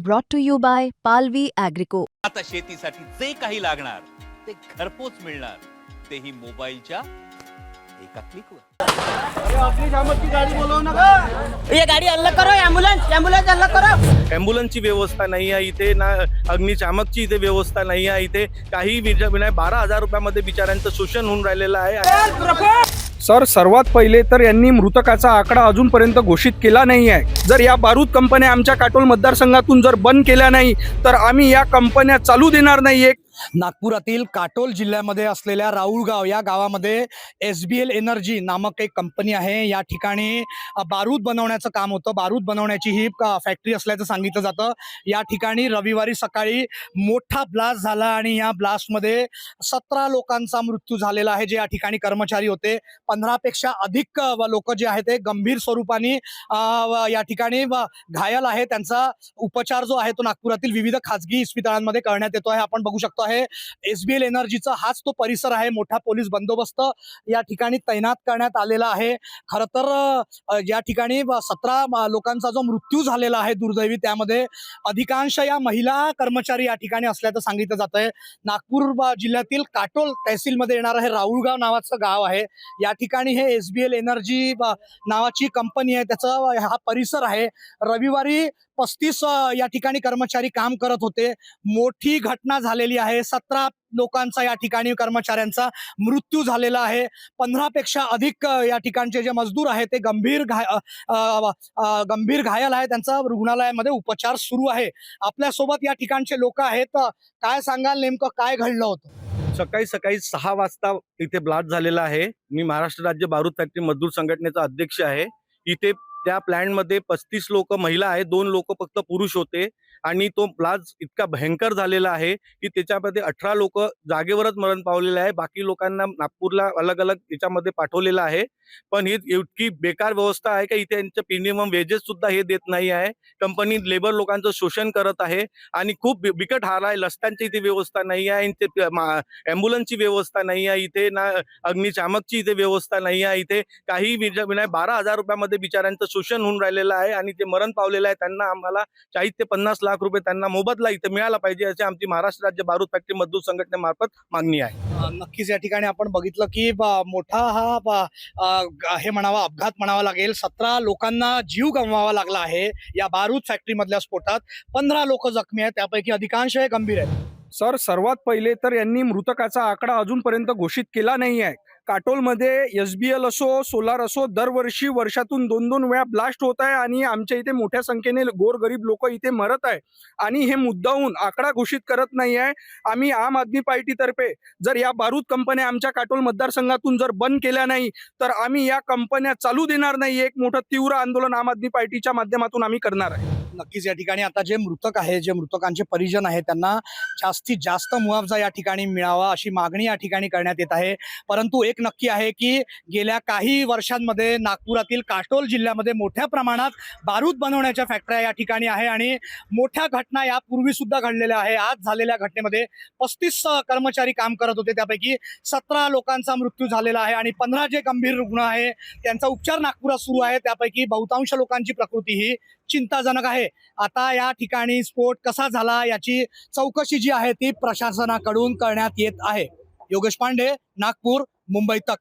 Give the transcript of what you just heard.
brought to you by Palvi Agrico. आता शेतीसाठी जे काही लागणार ते घरपोच मिळणार, तेही मोबाईलच्या एका क्लिकवर। ये गाड़ी अलग करो, एम्बुलेंस अलग करो। ॲम्ब्युलन्सची व्यवस्था नाही आहे इथे, ना अग्निशामकची इथे व्यवस्था नाही आहे इथे। काही 12,000 रुपयामध्ये बिचाऱ्यांचं शोषण होऊन राहिलेलं आहे। सर, सर्वात पहिले तर यांनी मृतकाचा आकडा अजूनपर्यंत घोषित केला नाही आहे। जर या बारूद कंपन्या आमच्या काटोल मतदारसंघातून जर बंद केल्या नाही तर आम्ही या कंपन्या चालू देणार नाही। नागपुरातील काटोल जिल्ह्यामध्ये असलेल्या राऊळगाव या गावामध्ये SBL एनर्जी नामक एक कंपनी आहे। या ठिकाणी बारूद बनवण्याचं काम होतं। बारूद बनवण्याची ही फॅक्टरी असल्याचं सांगितलं जातं। या ठिकाणी रविवारी सकाळी मोठा ब्लास्ट झाला आणि या ब्लास्टमध्ये 17 लोकांचा मृत्यू झालेला आहे, जे या ठिकाणी कर्मचारी होते। 15 पेक्षा अधिक लोक जे आहेत ते गंभीर स्वरूपाने या ठिकाणी घायल आहे। त्यांचा उपचार जो आहे तो नागपुरातील विविध खाजगी इस्पितळांमध्ये करण्यात येतो आहे। आपण बघू शकतो आहे SBL एनर्जीचा हाच तो परिसर आहे। मोठा पोलीस बंदोबस्त या ठिकाणी तैनात करण्यात आलेला आहे। खरं तर या ठिकाणी 17 लोकांचा जो मृत्यू झालेला आहे दुर्दैवी, त्यामध्ये अधिकांश या महिला कर्मचारी या ठिकाणी असल्याचं सांगितलं जात आहे। नागपूर जिल्ह्यातील काटोल तहसीलमध्ये येणारं हे राऊळगाव नावाचं गाव आहे। या ठिकाणी हे SBL एनर्जी नावाची कंपनी आहे, त्याचा हा परिसर आहे। रविवारी 35 या ठिकाणी कर्मचारी काम करत होते। मोठी घटना झालेली आहे। 17 लोकांचा या ठिकाणी कर्मचाऱ्यांचा मृत्यू झालेला आहे। 15 पेक्षा अधिक या ठिकाणचे जे मजदूर आहेत ते गंभीर घायल आहे। त्यांचा रुग्णालयामध्ये उपचार सुरू आहे। आपल्यासोबत या ठिकाणचे लोक आहेत। काय सांगाल, नेमकं काय घडलं होतं? सकाळी 6 वाजता इथे ब्लास्ट झालेला आहे। मी महाराष्ट्र राज्य बारूद फॅक्टरी मजदूर संघटनेचा अध्यक्ष आहे। इथे त्या प्लॅन्टमध्ये 35 लोक महिला आहेत, 2 लोक फक्त पुरुष होते आणि तो ब्लास्ट इतका भयंकर झालेला आहे की त्याच्यामध्ये 18 लोक जागेवरच मरण पावलेले आहे। बाकी लोकांना नागपूरला अलग अलग याच्यामध्ये पाठवलेलं आहे। पण ही इतकी बेकार व्यवस्था आहे की इथे यांचे मिनिमम वेजेस सुद्धा हे देत नाही आहे। कंपनी लेबर लोकांचं शोषण करत आहे आणि खूप बिकट हाल आहे। रस्त्यांची इथे व्यवस्था नाही आहे, ॲम्ब्युलन्सची व्यवस्था नाही आहे इथे, ना अग्निशामकची इथे व्यवस्था नाही आहे इथे। काही 12,000 रुपयामध्ये बिचाऱ्यांचं शोषण होऊन राहिलेलं आहे आणि जे मरण पावलेलं आहे त्यांना आम्हाला 40 ते 50 लाख रुपये त्यांना मोबदला इथे मिळाला पाहिजे, अशी आमची महाराष्ट्र राज्य बारूद फॅक्टरी मजदूर संघटनेमार्फत मागणी आहे। नक्कीच या ठिकाणी आपण बघितलं की मोठा हा हे म्हणावा अपघात म्हणावा लागेल। 17 लोकांना जीव गमवावा लागला आहे या बारूद फॅक्टरी मधल्या स्फोटात। 15 लोक जखमी आहेत, त्यापैकी अधिकांश हे गंभीर आहेत। सर, सर्वात पहिले तर यांनी मृतकाचा आकडा अजूनपर्यंत घोषित केला नाही आहे। काटोलमध्ये SBL असो, सोलार असो, दरवर्षी वर्षातून 2-2 वेळा ब्लास्ट होत आहे आणि आमच्या इथे मोठ्या संख्येने गोरगरीब लोक इथे मरत आहे आणि हे मुद्दाहून आकडा घोषित करत नाही आहे। आम्ही आम आदमी पार्टीतर्फे जर या बारूद कंपन्या आमच्या काटोल मतदारसंघातून जर बंद केल्या नाही तर आम्ही या कंपन्या चालू देणार नाही। एक मोठं तीव्र आंदोलन आम आदमी पार्टीच्या माध्यमातून आम्ही करणार आहे। नक्कीच या ठिकाणी आता जे मृतक आहे, जे मृतकांचे परिजन आहेत, त्यांना जास्तीत जास्त मुआवजा या ठिकाणी मिळावा अशी मागणी या ठिकाणी करण्यात येत आहे। परंतु एक नक्की आहे की गेल्या काही वर्षांमध्ये नागपुरातील काटोल जिल्ह्यामध्ये मोठ्या प्रमाणात बारूद बनवण्याच्या फॅक्टऱ्या या ठिकाणी आहे आणि मोठ्या घटना यापूर्वी सुद्धा घडलेल्या आहे। आज झालेल्या घटनेमध्ये 35 कर्मचारी काम करत होते, त्यापैकी 17 लोकांचा मृत्यू झालेला आहे आणि 15 जे गंभीर रुग्ण आहे त्यांचा उपचार नागपुरात सुरू आहे। त्यापैकी बहुतांश लोकांची प्रकृती ही चिंताजनक आहे। आता या ठिकाणी स्फोट कसा झाला याची चौकशी जी आहे ती प्रशासनाकडून करण्यात येत आहे। योगेश पांडे, नागपूर, मुंबई तक।